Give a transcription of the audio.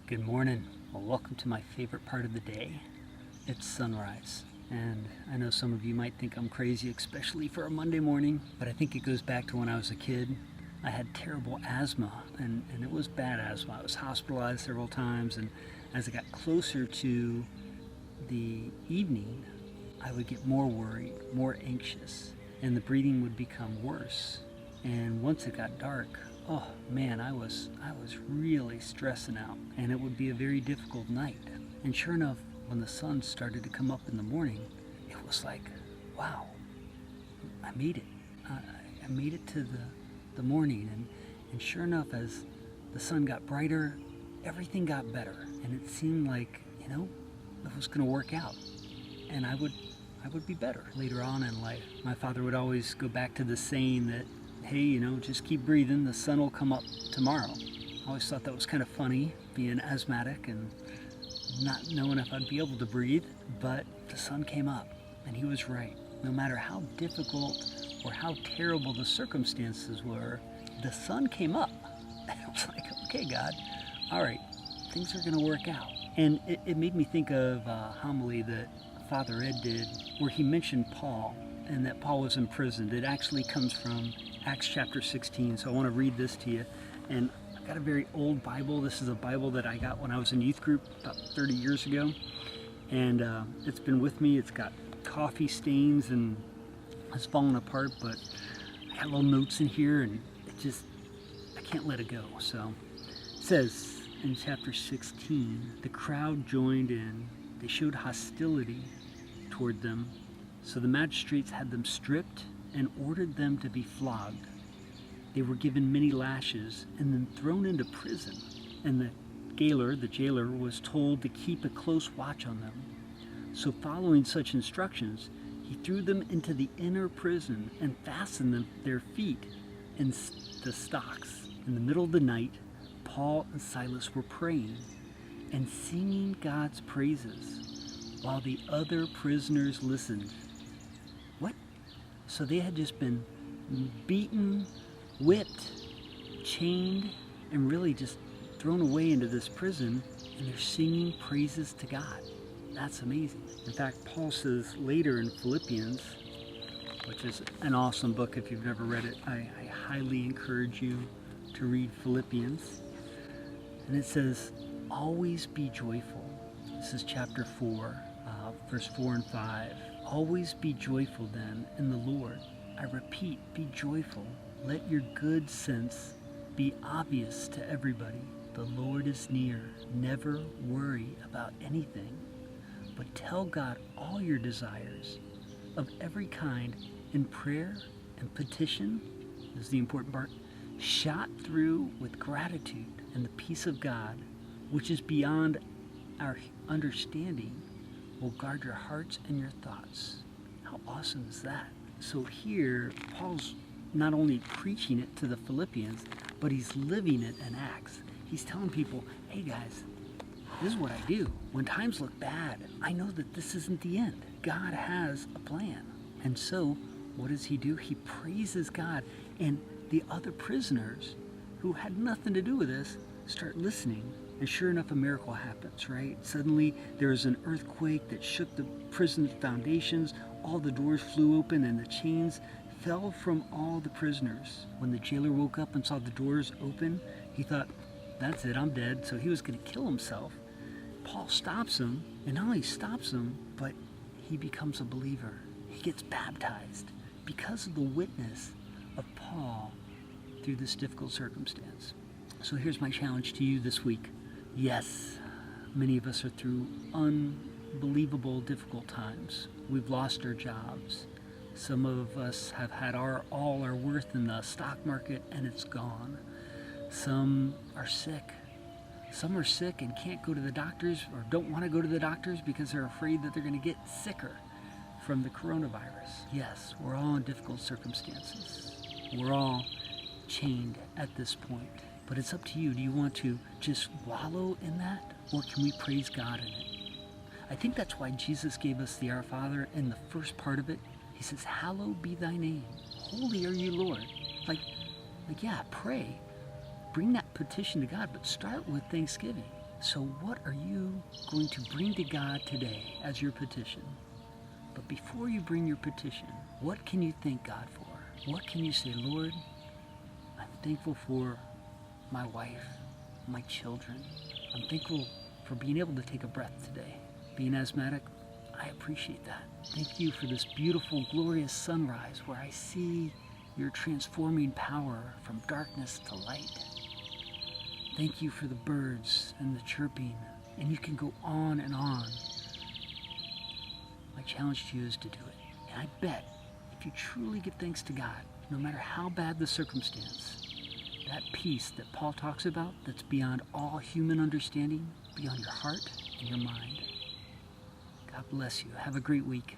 Good morning. Well, welcome to my favorite part of the day. It's sunrise. And I know some of you might think I'm crazy, especially for a Monday morning, but I think it goes back to when I was a kid. I had terrible asthma, and it was bad asthma. I was hospitalized several times, and as I got closer to the evening, I would get more worried, more anxious, and the breathing would become worse. And once it got dark, oh man, I was really stressing out, and it would be a very difficult night. And sure enough, when the sun started to come up in the morning, it was like, wow, I made it. I made it to the morning, and sure enough, as the sun got brighter, everything got better, and it seemed like, it was going to work out, and I would be better later on in life. My father would always go back to the saying that, hey, just keep breathing, the sun will come up tomorrow. I always thought that was kind of funny, being asthmatic and not knowing if I'd be able to breathe, but the sun came up, and he was right. No matter how difficult or how terrible the circumstances were, the sun came up. And I was like, okay, God, all right, things are going to work out. And it made me think of a homily that Father Ed did, where he mentioned Paul, and that Paul was imprisoned. It actually comes from Acts chapter 16, so I want to read this to you. And I've got a very old Bible. This is a Bible that I got when I was in youth group about 30 years ago, and it's been with me. It's got coffee stains and it's fallen apart, but I got little notes in here, and I can't let it go. So it says in chapter 16, the crowd joined in. They showed hostility toward them, so the magistrates had them stripped and ordered them to be flogged. They were given many lashes and then thrown into prison, and the jailer was told to keep a close watch on them. So following such instructions, he threw them into the inner prison and fastened their feet in the stocks. In the middle of the night, Paul and Silas were praying and singing God's praises while the other prisoners listened. What? So they had just been beaten, whipped, chained, and really just thrown away into this prison, and they're singing praises to God. That's amazing. In fact, Paul says later in Philippians, which is an awesome book if you've never read it, I highly encourage you to read Philippians. And it says, always be joyful. This is chapter 4, verse 4 and 5. Always be joyful then in the Lord. I repeat, be joyful. Let your good sense be obvious to everybody. The Lord is near. Never worry about anything, but tell God all your desires of every kind in prayer and petition. This is the important part. Shot through with gratitude, and the peace of God, which is beyond our understanding, will guard your hearts and your thoughts. How awesome is that? So here, Paul's not only preaching it to the Philippians, but he's living it in Acts. He's telling people, hey guys, this is what I do. When times look bad, I know that this isn't the end. God has a plan. And so, what does he do? He praises God. And the other prisoners, who had nothing to do with this, start listening. And sure enough, a miracle happens, right? Suddenly, there was an earthquake that shook the prison's foundations. All the doors flew open, and the chains fell from all the prisoners. When the jailer woke up and saw the doors open, he thought, that's it, I'm dead. So he was going to kill himself. Paul stops him, and not only stops him, but he becomes a believer. He gets baptized because of the witness of Paul through this difficult circumstance. So here's my challenge to you this week. Yes, many of us are through unbelievable difficult times. We've lost our jobs. Some of us have had all our worth in the stock market, and it's gone. Some are sick. Some are sick and can't go to the doctors, or don't want to go to the doctors because they're afraid that they're going to get sicker from the coronavirus. Yes, we're all in difficult circumstances. We're all chained at this point. But it's up to you. Do you want to just wallow in that, or can we praise God in it? I think that's why Jesus gave us the Our Father in the first part of it. He says, hallowed be thy name. Holy are you, Lord. Like, yeah, pray. Bring that petition to God, but start with thanksgiving. So what are you going to bring to God today as your petition? But before you bring your petition, what can you thank God for? What can you say, Lord, I'm thankful for my wife, my children. I'm thankful for being able to take a breath today. Being asthmatic, I appreciate that. Thank you for this beautiful, glorious sunrise where I see your transforming power from darkness to light. Thank you for the birds and the chirping, and you can go on and on. My challenge to you is to do it. And I bet if you truly give thanks to God, no matter how bad the circumstance, that peace that Paul talks about that's beyond all human understanding, beyond your heart and your mind. God bless you. Have a great week.